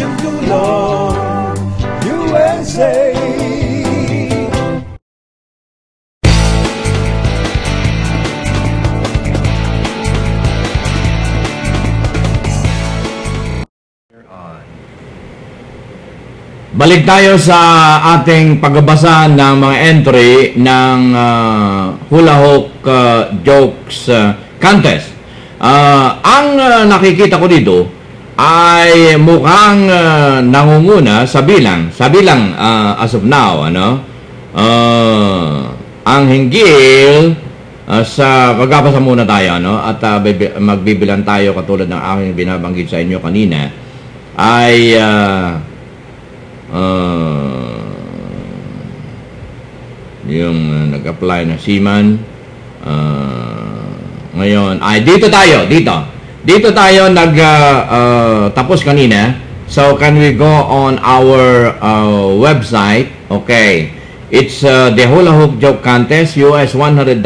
Siyang tulong USA. Balik tayo sa ating pagbabasa ng mga entry ng Hula Hoop Jokes Contest. Ang nakikita ko dito ay mukhang nangunguna sa bilang as of now, ang hinggil sa magbabasa muna tayo, at magbibilang tayo katulad ng aking binabanggit sa inyo kanina ay yung nag-apply na seaman. Ngayon ay dito tayo tapos kanina. So can we go on our website? Okay, it's the Hula Hoop Joke Contest, US $100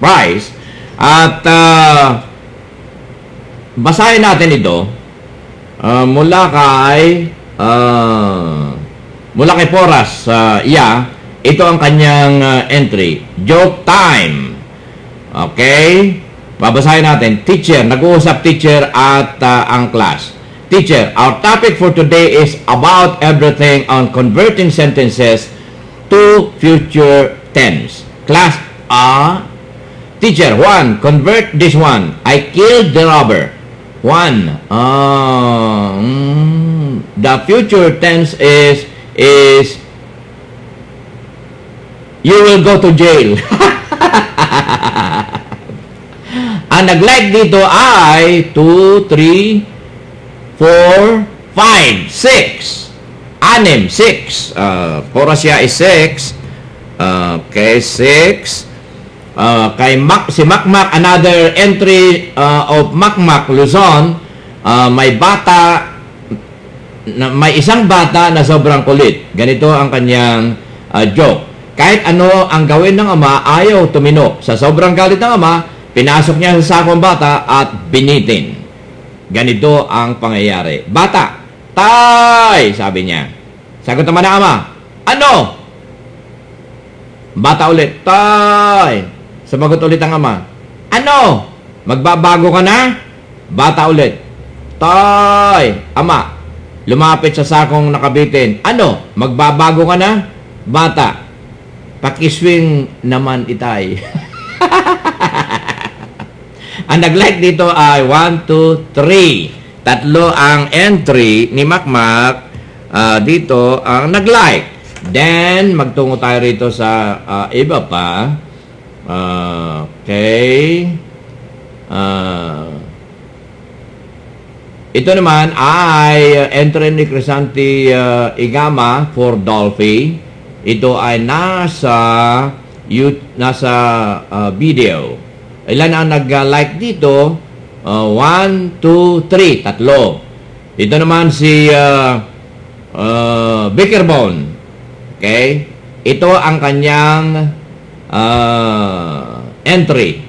prize. At basahin natin ito mula kay Poras. Ito ang kanyang entry. Joke time. Okay? Babasahin natin. Teacher, nag-uusap teacher at ang class. Teacher, our topic for today is about everything on converting sentences to future tense. Class, teacher, 1. Convert this one. I killed the robber. 1. The future tense is you will go to jail. Ang nag-like dito ay 2, 3, 4, 5, 6. 6. Porasya is 6. Okay, 6. Si Makmak, another entry of Makmak Luzon, may isang bata na sobrang kulit. Ganito ang kanyang joke. Kahit ano ang gawin ng ama, ayaw tumino. Sa sobrang galit ng ama, pinasok niya sa sakong bata at binitin. Ganito ang pangyayari. Bata, tay! Sabi niya. Sagot naman ng ama, ano? Bata ulit, tay! Sumagot ulit ang ama, ano? Magbabago ka na? Bata ulit, tay! Ama, lumapit sa sakong nakabitin. Ano? Magbabago ka na? Bata, pakiswing naman itay. Ang nag-like dito ay 1, 2, 3. Tatlo ang entry ni Makmak. Dito ang nag-like. Then, magtungo tayo rito sa iba pa. Okay. Ito naman ay entry ni Crisanti Igama for Dolphy. Ito ay nasa video. Ilan ang nag-like dito? 1, 2, 3. Tatlo. Ito naman si Bickerbone. Okay? Ito ang kanyang entry.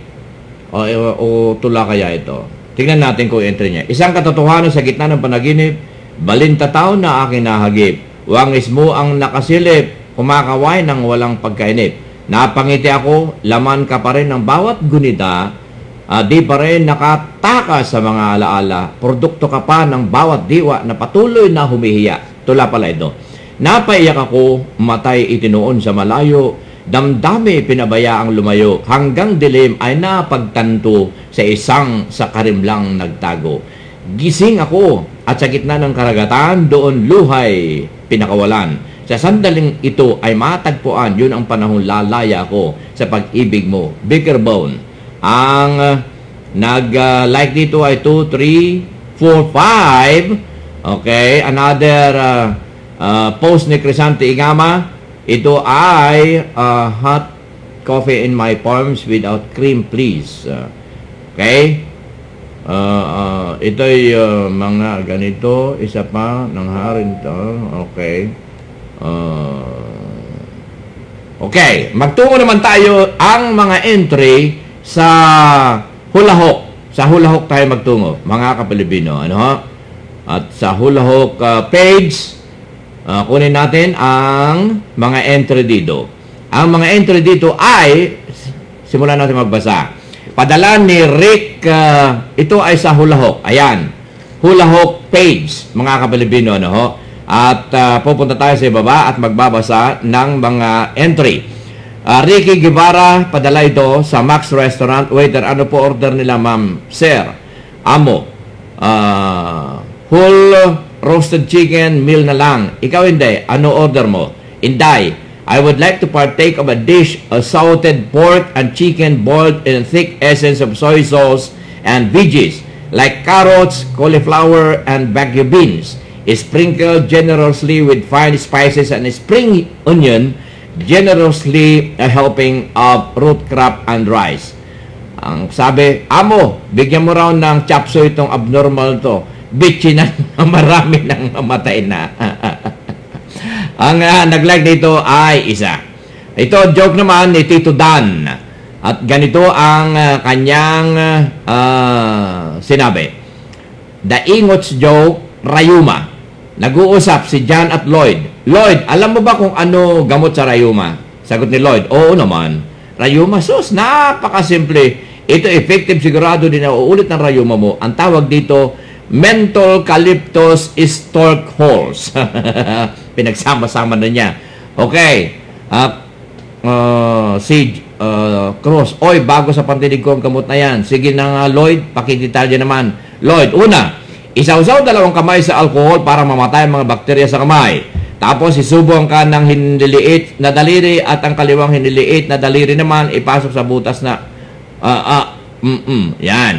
O tula kaya ito. Tingnan natin kung entry niya. Isang katotohanan sa gitna ng panaginip, balintataw na aking nahagip. Wangis mo ang nakasilip, kumakaway ng walang pagkainip. Napangiti ako, laman ka pa rin ng bawat gunita, di pa rin nakataka sa mga alaala. Produkto ka pa ng bawat diwa na patuloy na humihiya. Tula pala ito. Napaiyak ako, matay itinuon sa malayo, damdami pinabayaang lumayo, hanggang dilim ay napagtanto sa isang sa karimlang nagtago. Gising ako at sa gitna ng karagatan, doon luhay pinakawalan. Sa sandaling ito ay matagpuan, yun ang panahon lalaya ko sa pag-ibig mo. Bickerbone. Ang nag-like dito ay 2, 3, 4, 5. Okay, another post ni Crisanti Igama. Ito ay hot coffee in my palms without cream, please. Okay? Ito'y mga ganito. Isa pa, nangharin to. Okay. Okay. Magtungo naman tayo ang mga entry sa Hula Hoop. Sa Hula Hoop tayo magtungo, mga kapilibino. Ano ho? At sa hula hook page, kunin natin ang mga entry dito. Ang mga entry dito ay, simulan natin magbasa. Padala ni Rick, ito ay sa hula hook. Ayan, hula hook page, mga kapilipino, ano ho? At pupunta tayo sa ibaba at magbabasa ng mga entry. Ricky Guevara, padala ito sa Max Restaurant. Waiter, ano po order nila, ma'am? Sir, amo, whole roasted chicken meal na lang. Ikaw hindi, ano order mo? Inday, I would like to partake of a dish of salted pork and chicken boiled in a thick essence of soy sauce and veggies like carrots, cauliflower, and bagu beans. Sprinkled generously with fine spices and spring onion, generously a helping of root crop and rice. Ang sabi, amo, bigyan mo raw ng chop suey itong abnormal to. Bitchy na marami nang mamatay na. Ang nag-like dito ay isa. Ito, joke naman ni Tito Dan. At ganito ang kanyang sinabi. The Ingots joke, Rayuma. Nag-uusap si John at Lloyd. Lloyd, alam mo ba kung ano gamot sa Rayuma? Sagot ni Lloyd, oo naman. Rayuma, sus, napakasimple. Ito effective sigurado din na uulit ng Rayuma mo. Ang tawag dito, menthol calyptus stork holes. Pinagsama-sama na niya. Okay. Si Cruz, oy, bago sa pandinig ko ang gamot na yan. Sige na nga, Lloyd, pakidetalye naman. Lloyd, una, isaw-saw dalawang kamay sa alcohol para mamatay ang mga bakterya sa kamay. Tapos, isubo ang kanang hiniliit na daliri at ang kaliwang hiniliit na daliri naman ipasok sa butas na yan.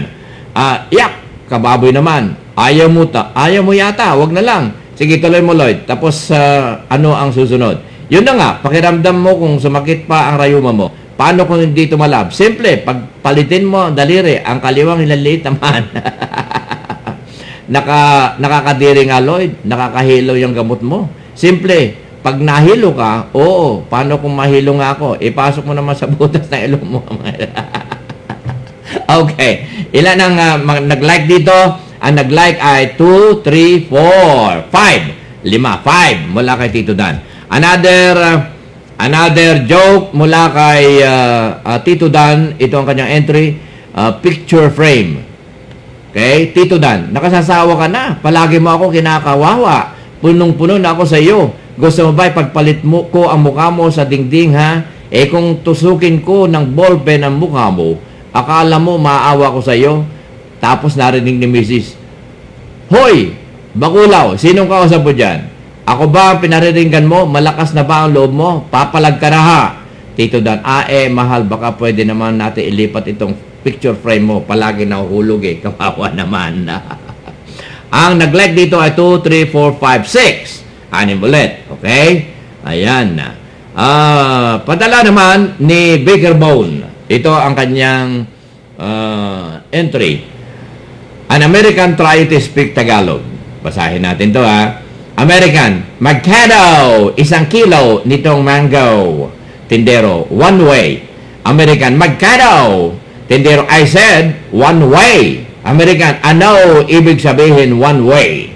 Yak, kababoy naman. Ayaw mo yata, wag na lang. Sige, tuloy mo, Lloyd. Tapos, ano ang susunod? Yun na nga, pakiramdam mo kung sumakit pa ang rayuma mo. Paano kung hindi tumalab? Simple, pagpalitin mo ang daliri, ang kaliwang hinaliit naman. Nakakadiri nga, Lloyd. Nakakahilo yung gamot mo. Simple, pag nahilo ka, oo, paano kung mahilo nga ako? Ipasok mo naman sa butas na ilong mo. Okay. Ilan ang nag-like dito? Ang nag-like ay 2, 3, 4, 5. 5 mula kay Tito Dan. Another joke mula kay Tito Dan. Ito ang kanyang entry. Picture frame. Okay? Tito Dan, nakasasawa ka na. Palagi mo ako kinakawawa. Punong-puno na ako sa iyo. Gusto mo ba ipagpalit mo ko ang mukha mo sa dingding, ha? Eh kung tusukin ko ng ballpen ang mukha mo, akala mo maawa ko sa iyo? Tapos narinig ni Mrs. Hoy! Bakulaw! Sinong kausap mo dyan? Ako ba ang pinariringgan mo? Malakas na ba ang loob mo? Papalag ka na, ha? Tito Dan, mahal, baka pwede naman natin ilipat itong picture frame mo. Palagi nahuhulog eh. Kawawa naman. Ang nag-like dito ay 2, 3, 4, 5, 6. Anim ulit. Okay? Ayan. Padala naman ni Baker Bone. Ito ang kanyang entry. An American try to speak Tagalog. Basahin natin to, ha. American, magkano 1 kilo nitong mango? Tindero, 1 way. American, magkano? Tindero, I said 1 way. American, ano ibig sabihin 1 way?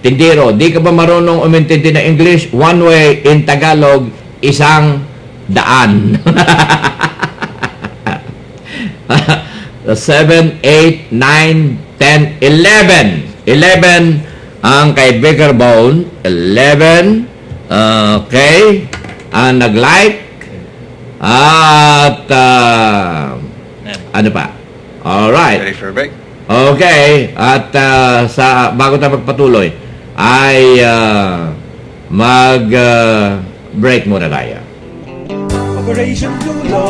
Tindero, di ka ba marunong umintindi na English? 1 way in Tagalog, 1 daan. 7, 8, 9, 10, 11. 11 ang kay Baker Bone. 11. Okay. Ang nag-like. At ano pa? Alright. Ready for a break? Okay. At bago tayo magpatuloy, ay mag-break muna tayo. Operation Dulo.